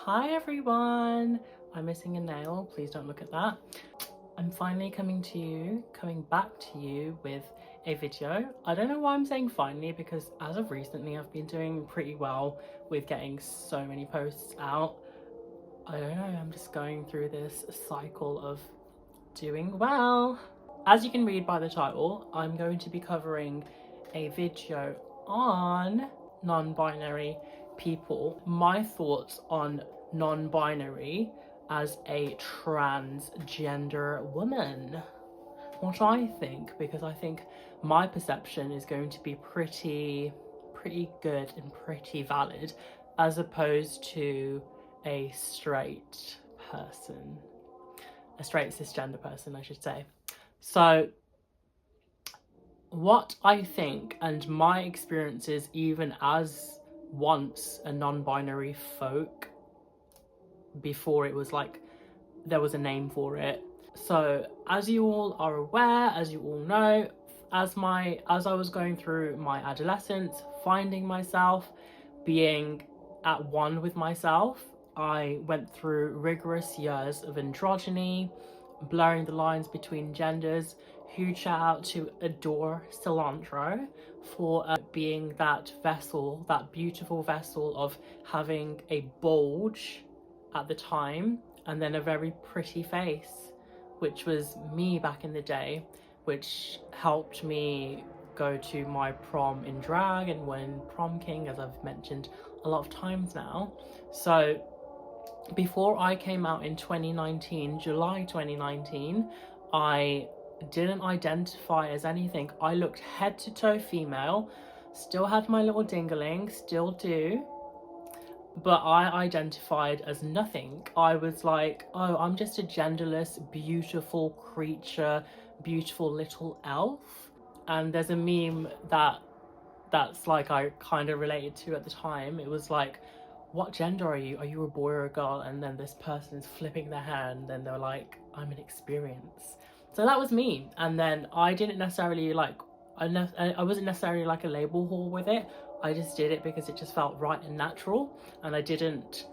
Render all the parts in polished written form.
Hi everyone, I'm missing a nail, please don't look at that. I'm finally coming back to you with a video. I don't know why I'm saying finally, because as of recently I've been doing pretty well with getting so many posts out. I don't know, I'm just going through this cycle of doing well. As you can read by the title, I'm going to be covering a video on non-binary people, my thoughts on non-binary as a transgender woman, what I think, because I think my perception is going to be pretty good and pretty valid, as opposed to a straight person, a straight cisgender person I should say. So what I think and my experiences, even as once a non-binary folk, before it was like there was a name for it. So as you all are aware, as you all know, as I was going through my adolescence, finding myself, being at one with myself, I went through rigorous years of androgyny, blurring the lines between genders. Huge shout out to Adore Cilantro for being that vessel, that beautiful vessel of having a bulge at the time and then a very pretty face, which was me back in the day, which helped me go to my prom in drag and win prom king, as I've mentioned a lot of times now. So before I came out in 2019, July 2019, I didn't identify as anything. I looked head to toe female, still had my little dingling, still do, but I identified as nothing. I was like, oh, I'm just a genderless, beautiful creature, beautiful little elf. And there's a meme that's like I kind of related to at the time. It was like, what gender are you? Are you a boy or a girl? And then this person is flipping their hair and then they're like, I'm an experience. So that was me. And then I didn't necessarily like, I wasn't necessarily like a label whore with it. I just did it because it just felt right and natural, and I didn't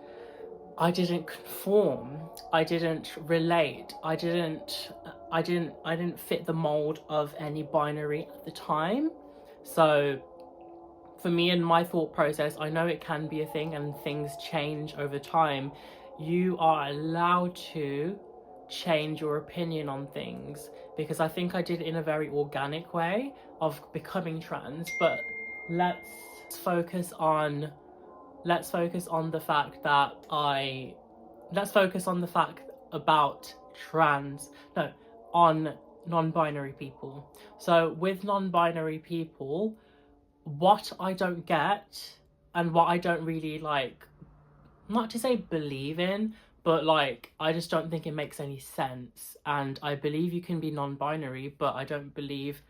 conform, I didn't relate, I didn't fit the mold of any binary at the time. So for me and my thought process, I know it can be a thing and things change over time. You are allowed to change your opinion on things, because I think I did it in a very organic way of becoming trans. But let's focus on the fact that let's focus on the fact about on non-binary people. So with non-binary people, what I don't get and what I don't really like, not to say believe in, but like I just don't think it makes any sense. And I believe you can be non-binary, but I don't believe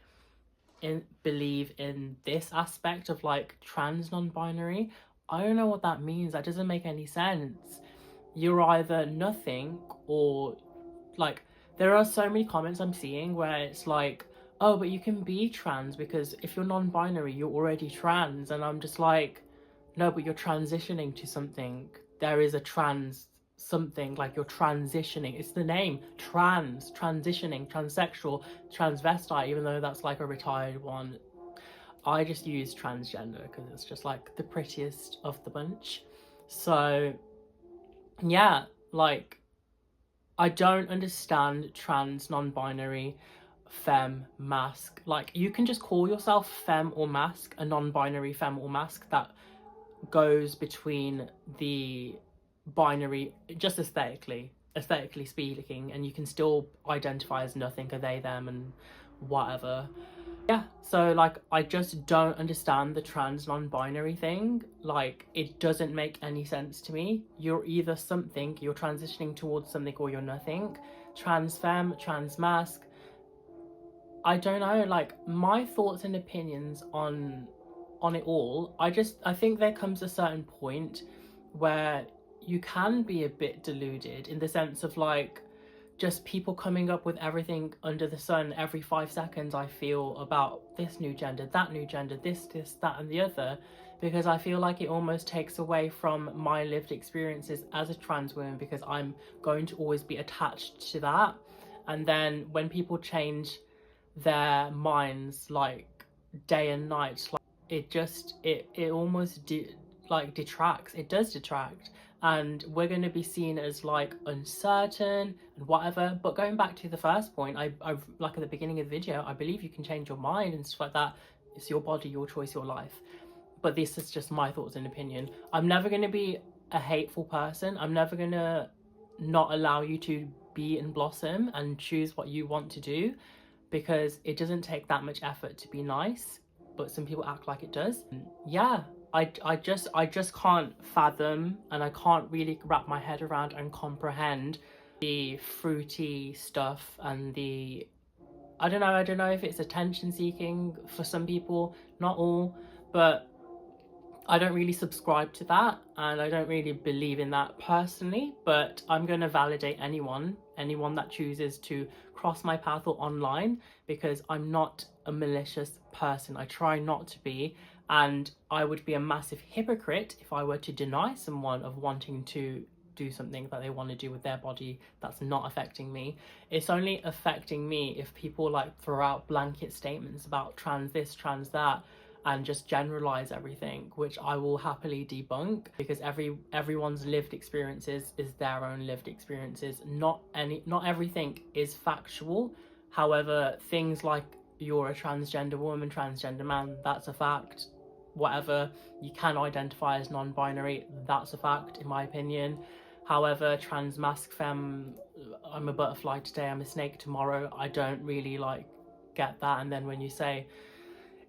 in this aspect of like trans non-binary. I don't know what that means. That doesn't make any sense. You're either nothing or like, there are so many comments I'm seeing where it's like, oh, but you can be trans because if you're non-binary, you're already trans. And I'm just like, no, but you're transitioning to something. There is a trans something, like you're transitioning. It's the name, trans, transitioning, transsexual, transvestite, even though that's like a retired one. I just use transgender because it's just like the prettiest of the bunch. So yeah, like I don't understand trans, non-binary, femme, masc. Like you can just call yourself femme or masc, a non-binary femme or masc that goes between the binary, just aesthetically speaking, and you can still identify as nothing, a they, them, and whatever. Yeah, so like I just don't understand the trans non-binary thing. Like it doesn't make any sense to me. You're either something, you're transitioning towards something, or you're nothing. Trans femme, trans masc, I don't know, like my thoughts and opinions on it all, I think there comes a certain point where you can be a bit deluded, in the sense of like just people coming up with everything under the sun every 5 seconds, I feel, about this new gender, that new gender, this, that, and the other, because I feel like it almost takes away from my lived experiences as a trans woman, because I'm going to always be attached to that. And then when people change their minds like day and night, like it almost detracts. It does detract, and we're going to be seen as like uncertain and whatever. But going back to the first point, I've like at the beginning of the video, I believe you can change your mind and stuff like that. It's your body, your choice, your life. But this is just my thoughts and opinion. I'm never going to be a hateful person. I'm never going to not allow you to be and blossom and choose what you want to do, because it doesn't take that much effort to be nice, but some people act like it does. Yeah, I just can't fathom, and I can't really wrap my head around and comprehend the fruity stuff and the, I don't know if it's attention seeking for some people, not all, but I don't really subscribe to that, and I don't really believe in that personally. But I'm going to validate anyone that chooses to cross my path or online, because I'm not a malicious person. I try not to be, and I would be a massive hypocrite if I were to deny someone of wanting to do something that they want to do with their body that's not affecting me. It's only affecting me if people like throw out blanket statements about trans this, trans that, and just generalize everything, which I will happily debunk, because everyone's lived experiences is their own lived experiences. Not everything is factual. However, things like you're a transgender woman, transgender man, that's a fact. Whatever, you can identify as non-binary, that's a fact in my opinion. However, trans masc femme, I'm a butterfly today, I'm a snake tomorrow, I don't really like get that. And then when you say,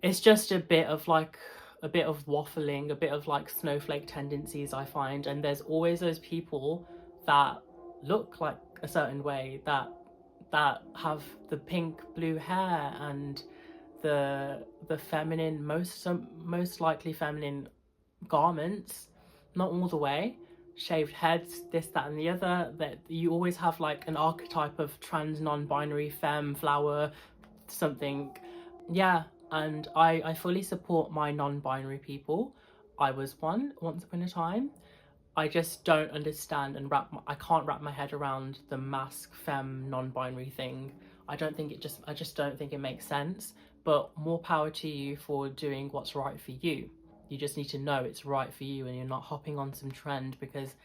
it's just a bit of waffling, a bit of like snowflake tendencies, I find. And there's always those people that look like a certain way, that have the pink blue hair and the feminine, most likely feminine garments, not all the way, shaved heads, this, that and the other. That you always have like an archetype of trans, non-binary, femme, flower, something. Yeah, and I fully support my non-binary people. I was one once upon a time. I just don't understand and I can't wrap my head around the masc femme non-binary thing. I just don't think it makes sense. But more power to you for doing what's right for you. You just need to know it's right for you, and you're not hopping on some trend, because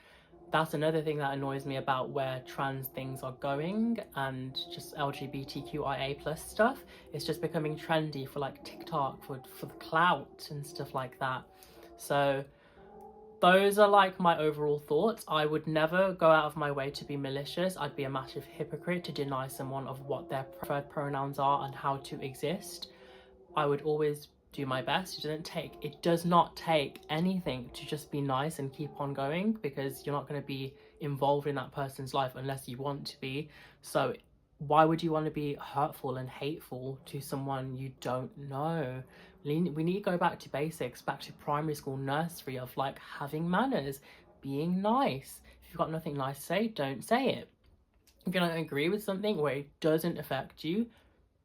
that's another thing that annoys me about where trans things are going, and just LGBTQIA plus stuff. It's just becoming trendy for like TikTok, for the clout and stuff like that. So those are like my overall thoughts. I would never go out of my way to be malicious. I'd be a massive hypocrite to deny someone of what their preferred pronouns are and how to exist. I would always do my best. It does not take anything to just be nice and keep on going, because you're not going to be involved in that person's life unless you want to be. So why would you want to be hurtful and hateful to someone you don't know? We need to go back to basics, back to primary school, nursery, of like having manners, being nice. If you've got nothing nice to say, don't say it. If you don't agree with something where it doesn't affect you,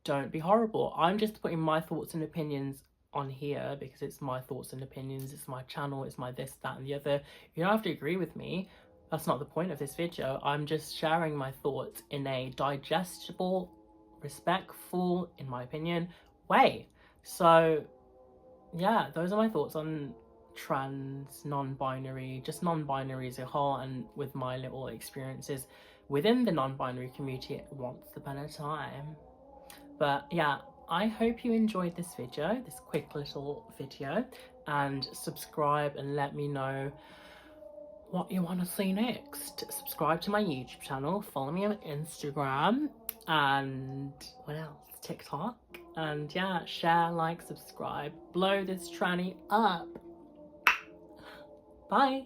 don't be horrible. I'm just putting my thoughts and opinions on here because it's my thoughts and opinions, it's my channel, it's my this, that and the other. You don't have to agree with me. That's not the point of this video. I'm just sharing my thoughts in a digestible, respectful, in my opinion, way. So yeah, those are my thoughts on trans, non-binary, just non-binary as a whole, and with my little experiences within the non-binary community once upon a time. But yeah, I hope you enjoyed this video, this quick little video, and subscribe and let me know what you want to see next. Subscribe to my YouTube channel, follow me on Instagram, and what else? TikTok. And yeah, share, like, subscribe, blow this tranny up. Bye.